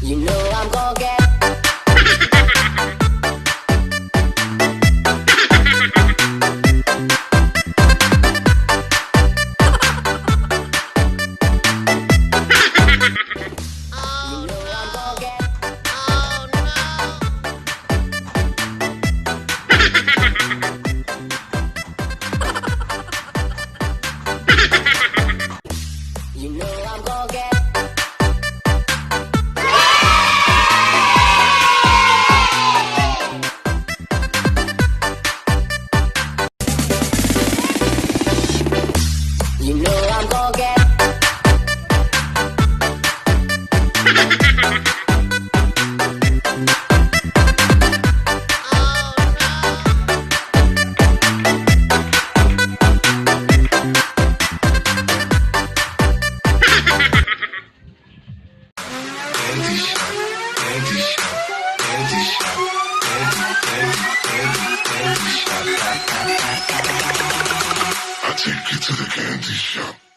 You know I'm gonna get. You know I'm gonna get. You know I'm gonna get. I take you to the candy shop.